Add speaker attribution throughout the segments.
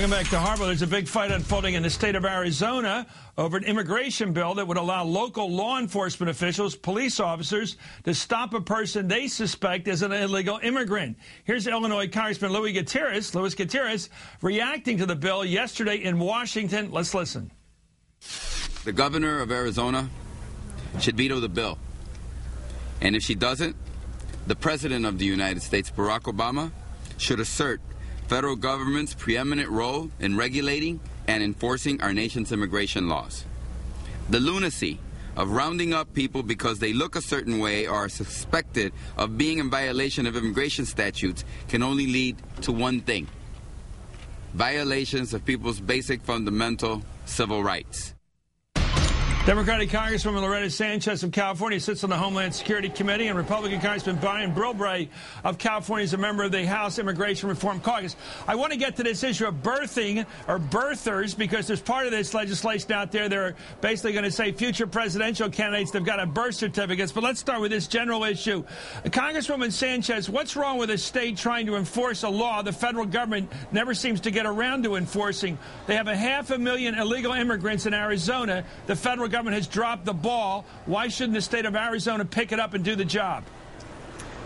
Speaker 1: Welcome back to Hardball. There's a big fight unfolding in the state of Arizona over an immigration bill that would allow local law enforcement officials, police officers, to stop a person they suspect is an illegal immigrant. Here's Illinois Congressman Luis Gutierrez, reacting to the bill yesterday in Washington. Let's listen.
Speaker 2: The governor of Arizona should veto the bill. And if she doesn't, the president of the United States, Barack Obama, should assert federal government's preeminent role in regulating and enforcing our nation's immigration laws. The lunacy of rounding up people because they look a certain way or are suspected of being in violation of immigration statutes can only lead to one thing: violations of people's basic fundamental civil rights.
Speaker 1: Democratic Congresswoman Loretta Sanchez of California sits on the Homeland Security Committee, and Republican Congressman Brian Bilbray of California is a member of the House Immigration Reform Caucus. I want to get to this issue of birthing or birthers, because there's part of this legislation out there. They're basically going to say future presidential candidates, they've got to have birth certificates. But let's start with this general issue. Congresswoman Sanchez, what's wrong with a state trying to enforce a law the federal government never seems to get around to enforcing? They have 500,000 illegal immigrants in Arizona. The federal government has dropped the ball. Why shouldn't the state of Arizona pick it up and do the job?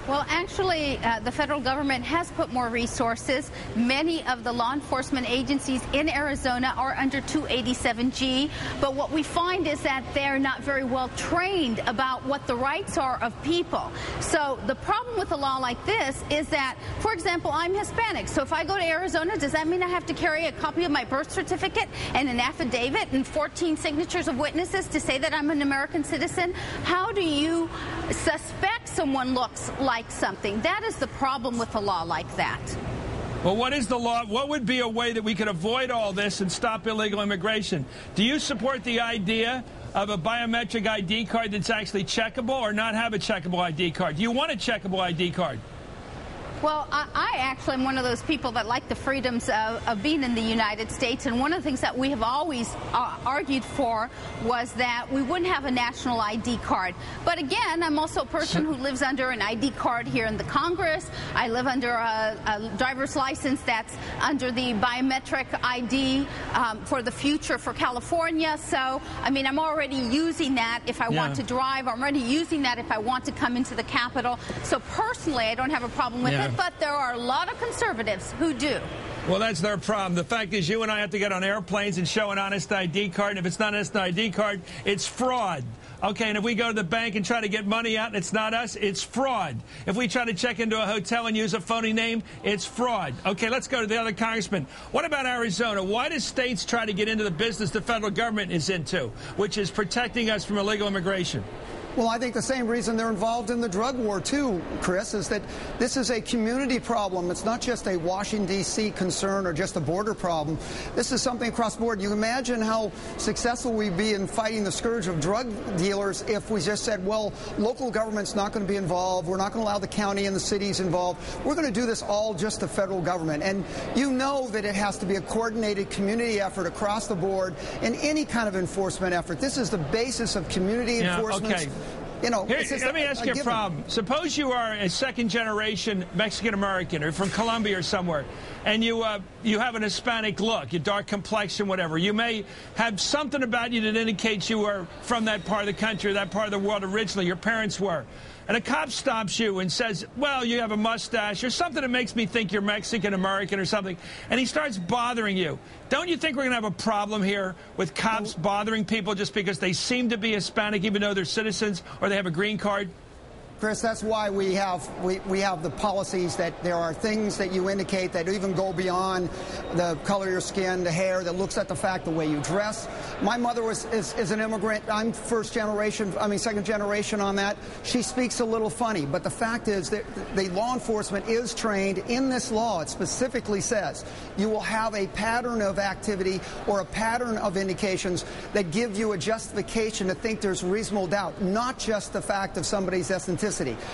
Speaker 3: Well, actually, the federal government has put more resources. Many of the law enforcement agencies in Arizona are under 287G. But what we find is that they're not very well trained about what the rights are of people. So the problem with a law like this is that, for example, I'm Hispanic. So if I go to Arizona, does that mean I have to carry a copy of my birth certificate and an affidavit and 14 signatures of witnesses to say that I'm an American citizen? How do you suspect someone looks like something? That is the problem with a law like that.
Speaker 1: Well, what is the law? What would be a way that we could avoid all this and stop illegal immigration? Do you support the idea of a biometric ID card that's actually checkable, or not have a checkable ID card? Do you want a checkable ID card?
Speaker 3: Well, I actually am one of those people that like the freedoms of being in the United States, and one of the things that we have always argued for was that we wouldn't have a national ID card. But again, I'm also a person who lives under an ID card here in the Congress. I live under a driver's license that's under the biometric ID for the future for California. So, I mean, I'm already using that if I want to drive. I'm already using that if I want to come into the Capitol. So personally, I don't have a problem with it. But there are a lot of conservatives who do.
Speaker 1: Well, that's their problem. The fact is, you and I have to get on airplanes and show an honest ID card, and if it's not an honest ID card, it's fraud. Okay, and if we go to the bank and try to get money out and it's not us, it's fraud. If we try to check into a hotel and use a phony name, it's fraud. Okay, let's go to the other congressman. What about Arizona? Why do states try to get into the business the federal government is into, which is protecting us from illegal immigration?
Speaker 4: Well, I think the same reason they're involved in the drug war, too, Chris, is that this is a community problem. It's not just a Washington, D.C. concern or just a border problem. This is something across the board. You can imagine how successful we'd be in fighting the scourge of drug dealers if we just said, well, local government's not going to be involved. We're not going to allow the county and the cities involved. We're going to do this all just the federal government. And you know that it has to be a coordinated community effort across the board in any kind of enforcement effort. This is the basis of community enforcement.
Speaker 1: Okay.
Speaker 4: You know,
Speaker 1: let me ask you a problem. Suppose you are a second-generation Mexican-American or from Colombia or somewhere, and you have an Hispanic look, your dark complexion, whatever. You may have something about you that indicates you are from that part of the country or that part of the world originally. Your parents were. And a cop stops you and says, well, you have a mustache or something that makes me think you're Mexican-American or something, and he starts bothering you. Don't you think we're going to have a problem here with cops bothering people just because they seem to be Hispanic even though they're citizens or they have a green card?
Speaker 4: Chris, that's why we have the policies that there are things that you indicate that even go beyond the color of your skin, the hair, that looks at the fact, the way you dress. My mother is an immigrant. I'm second generation on that. She speaks a little funny, but the fact is that the law enforcement is trained in this law. It specifically says you will have a pattern of activity or a pattern of indications that give you a justification to think there's reasonable doubt, not just the fact of somebody's ethnicity.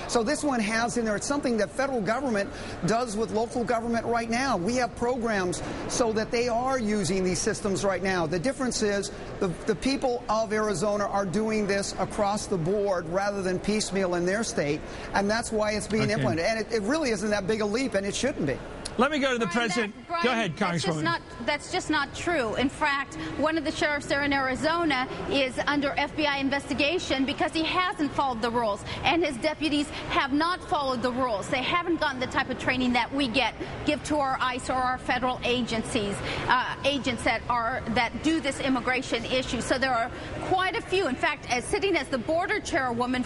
Speaker 4: So this one has in there, it's something that federal government does with local government right now. We have programs so that they are using these systems right now. The difference is the people of Arizona are doing this across the board rather than piecemeal in their state, and that's why it's being implemented. And it really isn't that big a leap, and it shouldn't be.
Speaker 1: Let me go to the president.
Speaker 3: Brian,
Speaker 1: go ahead, Congresswoman.
Speaker 3: That's just not true. In fact, one of the sheriffs there in Arizona is under FBI investigation because he hasn't followed the rules, and his deputies have not followed the rules. They haven't gotten the type of training that we give to our ICE or our federal agencies, agents that do this immigration issue. So there are quite a few. In fact, as sitting as the border chairwoman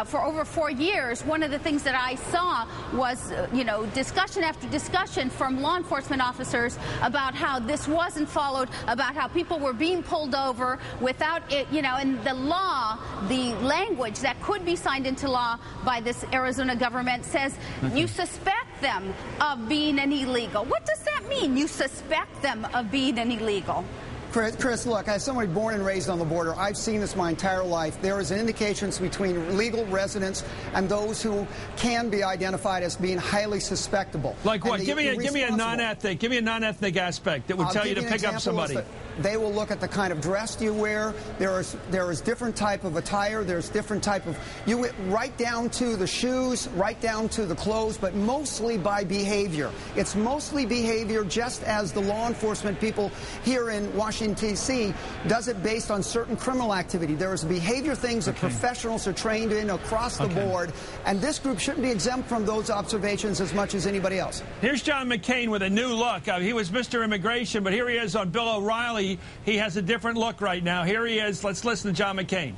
Speaker 3: for over 4 years, one of the things that I saw was, discussion after discussion from law enforcement officers about how this wasn't followed, about how people were being pulled over without it, and the law, the language that could be signed into law by this Arizona government says you suspect them of being an illegal. What does that mean? You suspect them of being an illegal?
Speaker 4: Chris, look, as somebody born and raised on the border, I've seen this my entire life. There is indications between legal residents and those who can be identified as being highly suspectable.
Speaker 1: Like what? Give me a non-ethnic aspect that would tell you to pick up somebody.
Speaker 4: They will look at the kind of dress you wear. There is different type of attire. There's different type of right down to the shoes, right down to the clothes, but mostly by behavior. It's mostly behavior, just as the law enforcement people here in Washington, D.C. does it based on certain criminal activity. There is behavior things that professionals are trained in across the board, and this group shouldn't be exempt from those observations as much as anybody else.
Speaker 1: Here's John McCain with a new look. He was Mr. Immigration, but here he is on Bill O'Reilly. He has a different look right now. Here he is. Let's listen to John McCain.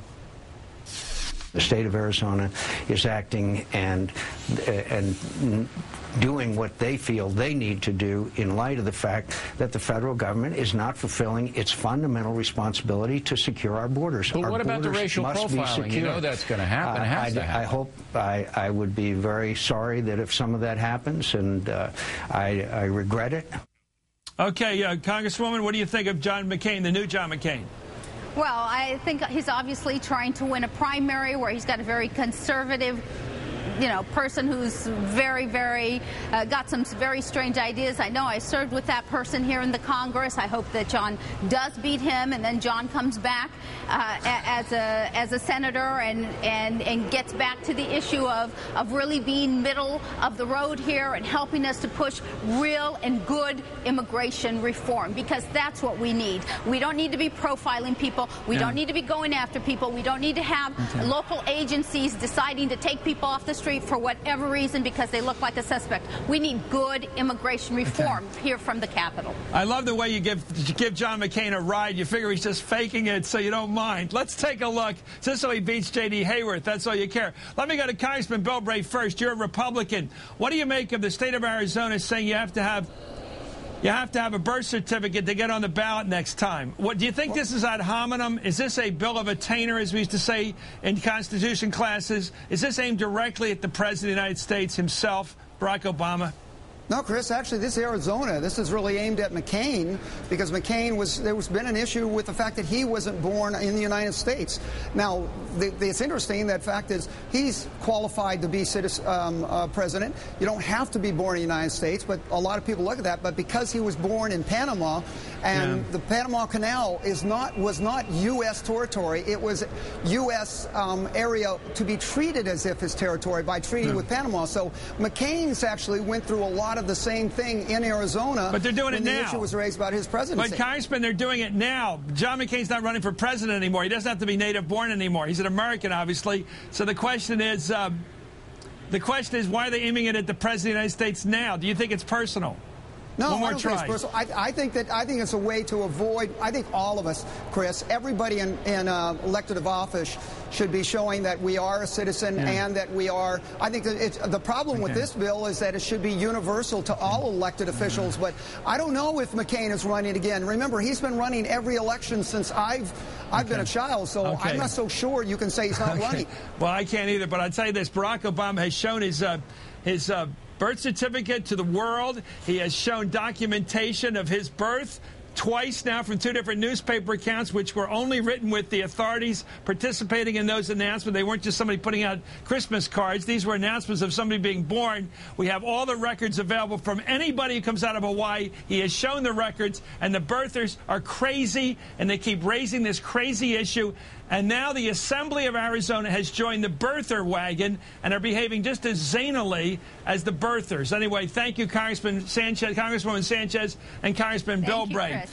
Speaker 5: The state of Arizona is acting and doing what they feel they need to do in light of the fact that the federal government is not fulfilling its fundamental responsibility to secure our borders.
Speaker 6: But what about the racial profiling? You know that's going to happen. It has to happen.
Speaker 5: I would be very sorry that if some of that happens, and I regret it.
Speaker 1: Okay, Congresswoman, what do you think of John McCain, the new John McCain?
Speaker 3: Well, I think he's obviously trying to win a primary where he's got a very conservative person who's very, very got some very strange ideas. I know I served with that person here in the Congress. I hope that John does beat him, and then John comes back as a senator and gets back to the issue of really being middle of the road here and helping us to push real and good immigration reform, because that's what we need. We don't need to be profiling people. We don't need to be going after people. We don't need to have local agencies deciding to take people off the street for whatever reason because they look like a suspect. We need good immigration reform here from the Capitol.
Speaker 1: I love the way you give John McCain a ride. You figure he's just faking it so you don't mind. Let's take a look. Just so he beats J.D. Hayworth. That's all you care. Let me go to Congressman Bill Bray first. You're a Republican. What do you make of the state of Arizona saying you have to have a birth certificate to get on the ballot next time? What do you think? This is ad hominem? Is this a bill of attainder, as we used to say in Constitution classes? Is this aimed directly at the President of the United States himself, Barack Obama?
Speaker 4: No, Chris, actually, this Arizona, this is really aimed at McCain, because there's been an issue with the fact that he wasn't born in the United States. Now, it's interesting, that fact is he's qualified to be president. You don't have to be born in the United States, but a lot of people look at that. But because he was born in Panama, and the Panama Canal was not U.S. territory, it was U.S. area to be treated as if it's territory by treaty with Panama. So McCain's actually went through a lot of the same thing in Arizona.
Speaker 1: But they're doing it now.
Speaker 4: The issue was raised about his presidency.
Speaker 1: But Congressman, they're doing it now. John McCain's not running for president anymore. He doesn't have to be native born anymore. He's an American, obviously. So the question is, why are they aiming it at the president of the United States now? Do you think it's personal?
Speaker 4: No,
Speaker 1: One more
Speaker 4: I don't
Speaker 1: try.
Speaker 4: think it's personal. I think it's a way to avoid. I think all of us, Chris, everybody in elected office should be showing that we are a citizen and that we are. I think that the problem with this bill is that it should be universal to all elected officials. But I don't know if McCain is running again. Remember, he's been running every election since I've been a child, so I'm not so sure you can say he's not running.
Speaker 1: Well, I can't either, but I'll tell you this: Barack Obama has shown his birth certificate to the world. He has shown documentation of his birth twice now from 2 different newspaper accounts, which were only written with the authorities participating in those announcements. They weren't just somebody putting out Christmas cards. These were announcements of somebody being born. We have all the records available from anybody who comes out of Hawaii. He has shown the records, and the birthers are crazy, and they keep raising this crazy issue. And now the Assembly of Arizona has joined the birther wagon and are behaving just as zanily as the birthers. Anyway, thank you, Congresswoman Sanchez and Congressman Bill Bray.